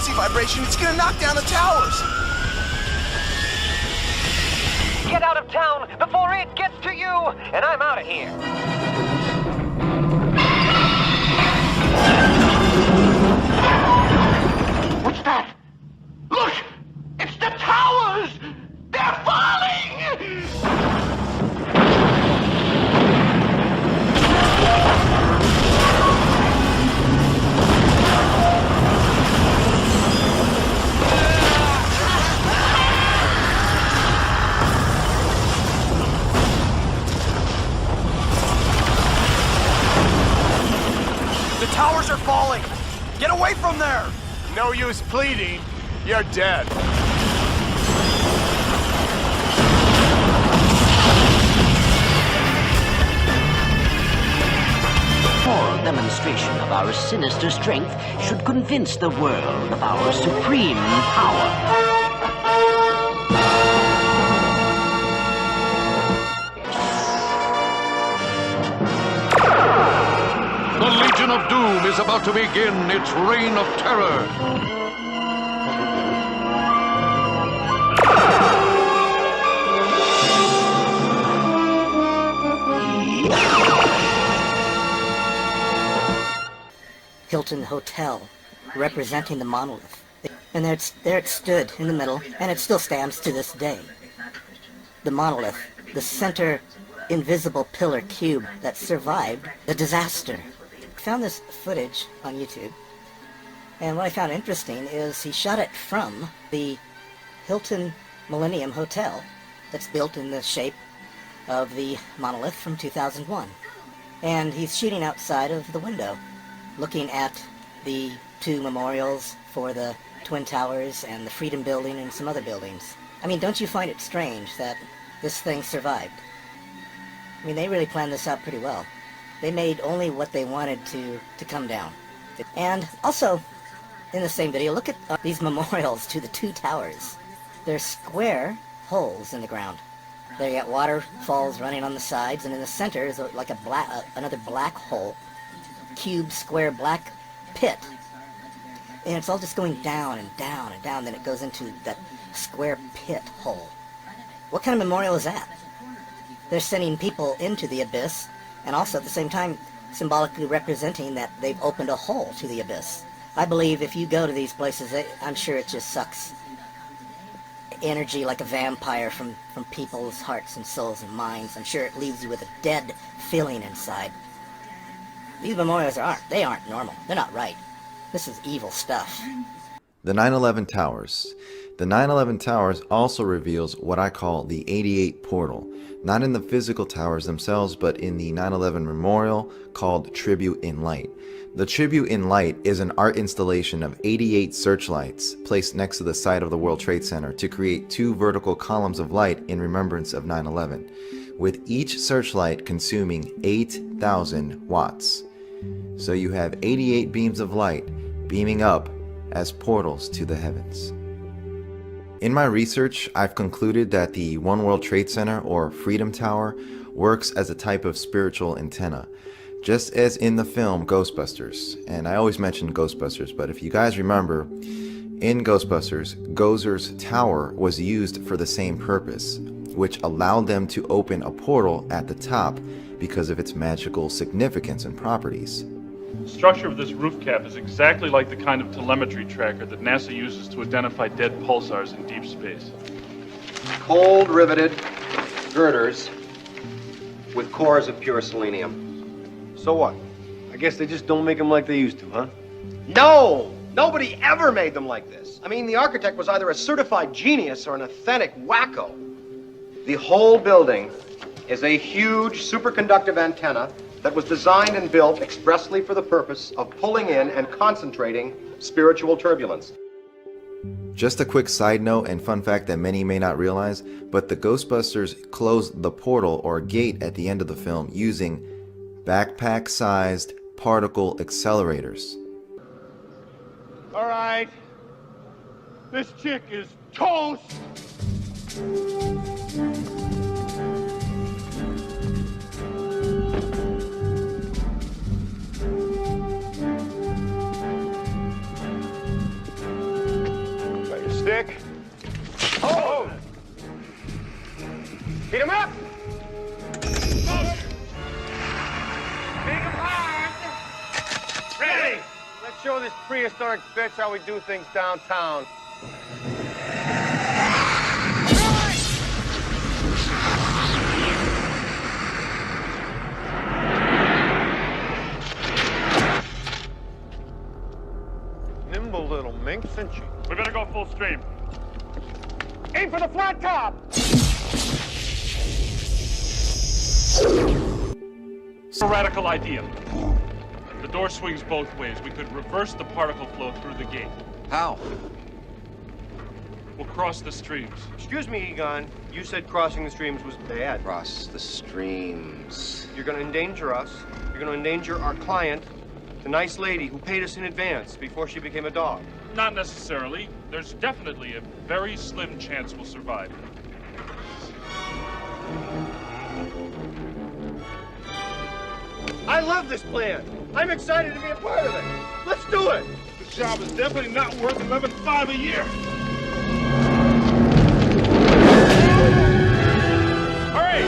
frequency vibration, it's gonna knock down the towers! Get out of town before it gets to you, and I'm out of here. What's that? Look! It's the towers! They're falling! The towers are falling! Get away from there! No use pleading. You're dead. Moral demonstration of our sinister strength should convince the world of our supreme power. The Legion of Doom is about to begin its reign of terror. Hilton Hotel, representing the monolith. And there it stood in the middle, and it still stands to this day. The monolith, the center invisible pillar cube that survived the disaster. I found this footage on YouTube, and what I found interesting is he shot it from the Hilton Millennium Hotel that's built in the shape of the monolith from 2001. And he's shooting outside of the window, looking at the two memorials for the Twin Towers and the Freedom Building and some other buildings. I mean, don't you find it strange that this thing survived? I mean, they really planned this out pretty well. They made only what they wanted to come down. And also, in the same video, look at these memorials to the two towers. They're square holes in the ground. There you got waterfalls running on the sides, and in the center is like a another black hole, cube, square, black pit. And it's all just going down and down and down, then it goes into that square pit hole. What kind of memorial is that? They're sending people into the abyss, and also at the same time symbolically representing that they've opened a hole to the abyss. I believe if you go to these places, I'm sure it just sucks energy like a vampire from people's hearts and souls and minds. I'm sure it leaves you with a dead feeling inside. These memorials aren't normal. They're not right. This is evil stuff. The 9/11 Towers. The 9/11 Towers also reveals what I call the 88 portal, not in the physical towers themselves, but in the 9/11 memorial called Tribute in Light. The Tribute in Light is an art installation of 88 searchlights placed next to the site of the World Trade Center to create two vertical columns of light in remembrance of 9/11, with each searchlight consuming 8,000 watts. So you have 88 beams of light beaming up as portals to the heavens. In my research, I've concluded that the One World Trade Center, or Freedom Tower, works as a type of spiritual antenna, just as in the film Ghostbusters. And I always mention Ghostbusters, but if you guys remember, in Ghostbusters, Gozer's tower was used for the same purpose, which allowed them to open a portal at the top because of its magical significance and properties. The structure of this roof cap is exactly like the kind of telemetry tracker that NASA uses to identify dead pulsars in deep space. Cold riveted girders with cores of pure selenium. So what? I guess they just don't make them like they used to, huh? No! Nobody ever made them like this. I mean, the architect was either a certified genius or an authentic wacko. The whole building is a huge superconductive antenna that was designed and built expressly for the purpose of pulling in and concentrating spiritual turbulence. Just a quick side note and fun fact that many may not realize, but the Ghostbusters closed the portal or gate at the end of the film using backpack-sized particle accelerators. All right. This chick is toast. show this prehistoric bitch how we do things downtown. Nimble little minx, isn't she? We better go full stream. Aim for the flat top! A radical idea. The door swings both ways. We could reverse the particle flow through the gate. How? We'll cross the streams. Excuse me, Egon. You said crossing the streams was bad. Cross the streams. You're gonna endanger us. You're gonna endanger our client, the nice lady who paid us in advance before she became a dog. Not necessarily. There's definitely a very slim chance we'll survive. I love this plan. I'm excited to be a part of it. Let's do it. This job is definitely not worth $11,500 a year. Hurry!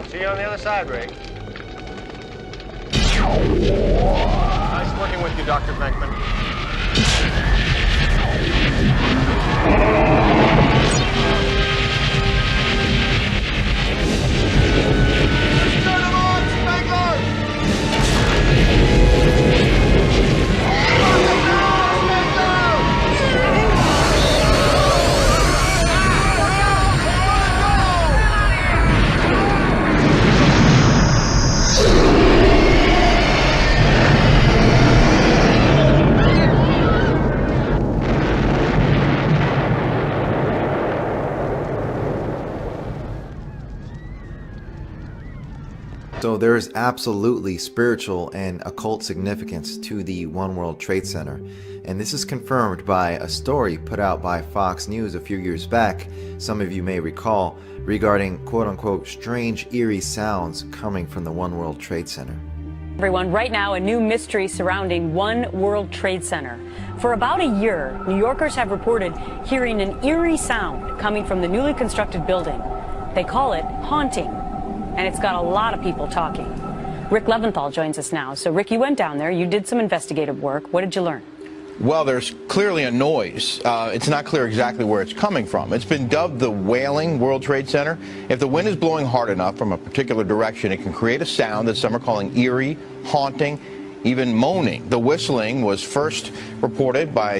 See you on the other side, Ray. Nice working with you, Dr. Venkman. So there is absolutely spiritual and occult significance to the One World Trade Center, and this is confirmed by a story put out by Fox News a few years back, some of you may recall, regarding quote-unquote strange eerie sounds coming from the One World Trade Center. Everyone, right now a new mystery surrounding One World Trade Center. For about a year, New Yorkers have reported hearing an eerie sound coming from the newly constructed building. They call it haunting. And it's got a lot of people talking. Rick Leventhal joins us now. So Rick, you went down there, you did some investigative work. What did you learn? Well, there's clearly a noise. It's not clear exactly where it's coming from. It's been dubbed the Wailing World Trade Center. If the wind is blowing hard enough from a particular direction, it can create a sound that some are calling eerie, haunting, even moaning. The whistling was first reported by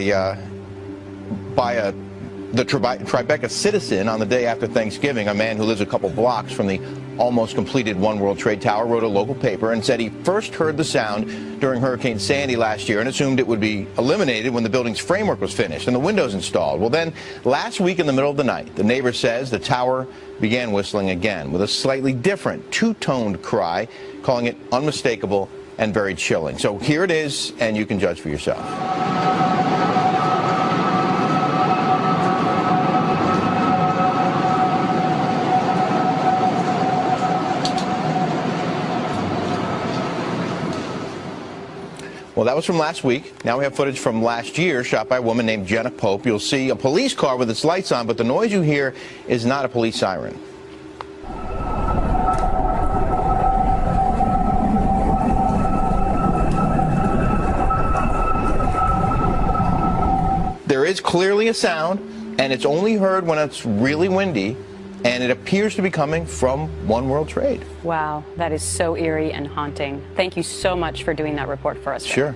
the Tribeca Citizen on the day after Thanksgiving. A man who lives a couple blocks from the almost completed One World Trade Tower wrote a local paper and said he first heard the sound during Hurricane Sandy last year and assumed it would be eliminated when the building's framework was finished and the windows installed. Well, then last week in the middle of the night, the neighbor says the tower began whistling again with a slightly different two-toned cry, calling it unmistakable and very chilling. So here it is, and you can judge for yourself. Well, that was from last week. Now we have footage from last year shot by a woman named Jenna Pope. You'll see a police car with its lights on, but the noise you hear is not a police siren. There is clearly a sound, and it's only heard when it's really windy, and it appears to be coming from One World Trade. Wow, that is so eerie and haunting. Thank you so much for doing that report for us. Rick. Sure.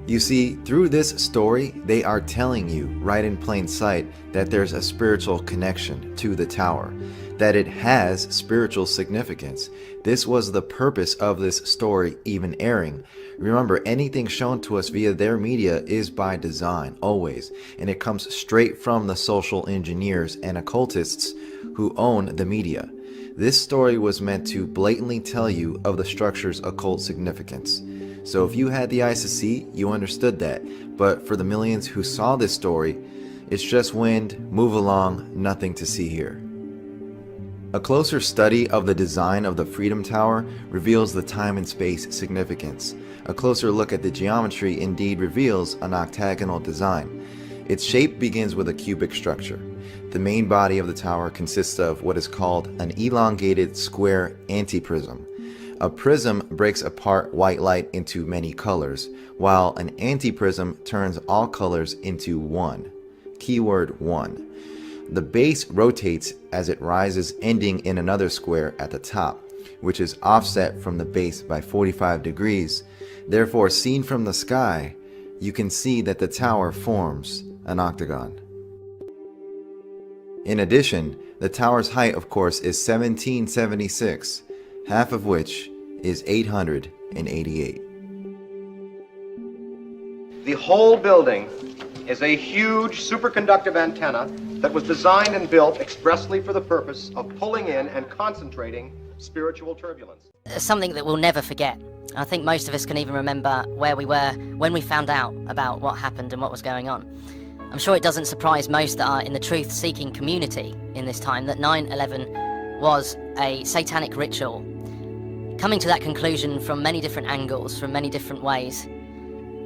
You see, through this story, they are telling you right in plain sight that there's a spiritual connection to the tower, that it has spiritual significance. This was the purpose of this story even airing. Remember, anything shown to us via their media is by design, always, and it comes straight from the social engineers and occultists who own the media. This story was meant to blatantly tell you of the structure's occult significance. So if you had the eyes to see, you understood that. But for the millions who saw this story, it's just wind, move along, nothing to see here. A closer study of the design of the Freedom Tower reveals the time and space significance. A closer look at the geometry indeed reveals an octagonal design. Its shape begins with a cubic structure. The main body of the tower consists of what is called an elongated square antiprism. A prism breaks apart white light into many colors, while an antiprism turns all colors into one. Keyword 1. The base rotates as it rises, ending in another square at the top, which is offset from the base by 45 degrees. Therefore, seen from the sky, you can see that the tower forms an octagon. In addition, the tower's height, of course, is 1776, half of which is 888. The whole building is a huge superconductive antenna that was designed and built expressly for the purpose of pulling in and concentrating spiritual turbulence. Something that we'll never forget. I think most of us can even remember where we were when we found out about what happened and what was going on. I'm sure it doesn't surprise most that are in the truth-seeking community in this time that 9/11 was a satanic ritual. Coming to that conclusion from many different angles, from many different ways,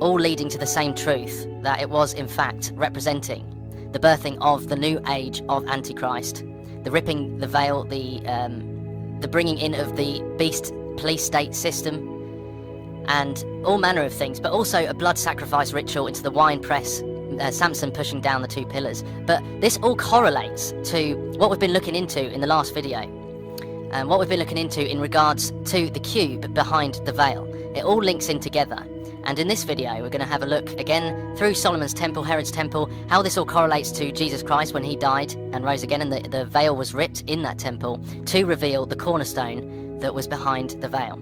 all leading to the same truth, that it was in fact representing the birthing of the new age of Antichrist, the ripping the veil, the bringing in of the beast police state system, and all manner of things, but also a blood sacrifice ritual into the wine press, Samson pushing down the two pillars. But this all correlates to what we've been looking into in the last video, and what we've been looking into in regards to the cube behind the veil. It all links in together. And in this video, we're going to have a look again through Solomon's temple, Herod's temple, how this all correlates to Jesus Christ when he died and rose again, and the veil was ripped in that temple to reveal the cornerstone that was behind the veil.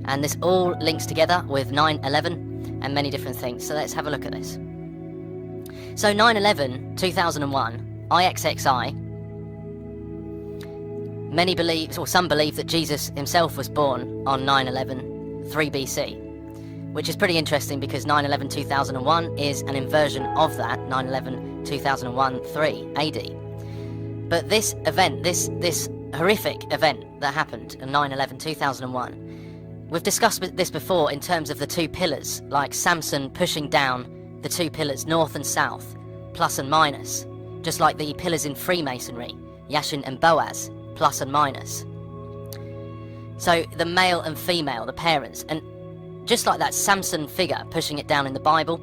And this all links together with 9/11 and many different things. So let's have a look at this. So 9/11, 2001, IXXI. Many believe, or some believe, that Jesus himself was born on 9/11, 3 BC. Which is pretty interesting because 9/11, 2001 is an inversion of that, 9/11, 2001, 3 AD. But this event, this horrific event that happened on 9/11, 2001, we've discussed this before in terms of the two pillars, like Samson pushing down the two pillars, north and south, plus and minus, just like the pillars in Freemasonry, Yashin and Boaz, plus and minus. So the male and female, the parents, and just like that Samson figure pushing it down in the Bible.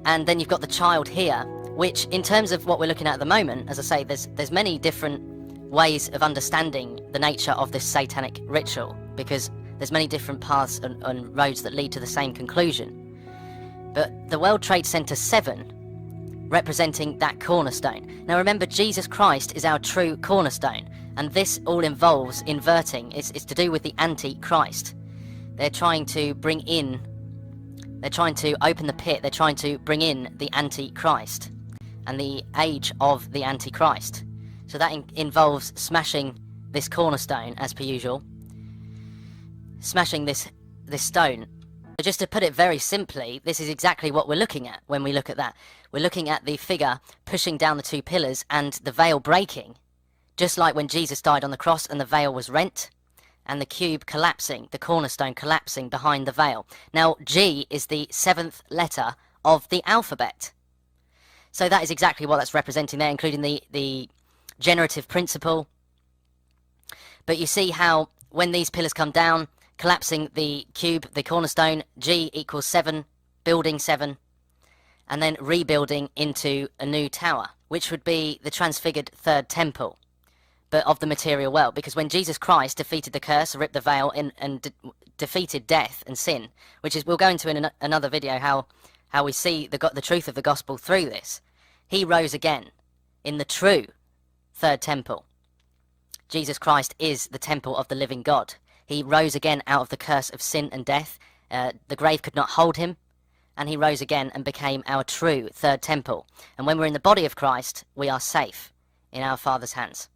And then you've got the child here, which in terms of what we're looking at the moment, as I say, there's many different ways of understanding the nature of this satanic ritual, because there's many different paths and roads that lead to the same conclusion. But the World Trade Center 7, representing that cornerstone. Now remember, Jesus Christ is our true cornerstone, and this all involves inverting. It's to do with the Antichrist. They're trying to bring in, they're trying to open the pit, they're trying to bring in the Antichrist and the age of the Antichrist. So that involves smashing this cornerstone, as per usual, smashing this stone. So just to put it very simply, this is exactly what we're looking at when we look at that. We're looking at the figure pushing down the two pillars and the veil breaking, just like when Jesus died on the cross and the veil was rent, and the cube collapsing, the cornerstone collapsing behind the veil. Now, G is the 7th letter of the alphabet. So that is exactly what that's representing there, including the generative principle. But you see how when these pillars come down, collapsing the cube, the cornerstone, G equals 7, building 7, and then rebuilding into a new tower, which would be the transfigured third temple, but of the material world. Because when Jesus Christ defeated the curse, ripped the veil, and defeated death and sin, which is, we'll go into in another video how we see the truth of the gospel through this. He rose again in the true third temple. Jesus Christ is the temple of the living God. He rose again out of the curse of sin and death. The grave could not hold him, and he rose again and became our true third temple. And when we're in the body of Christ, we are safe in our Father's hands.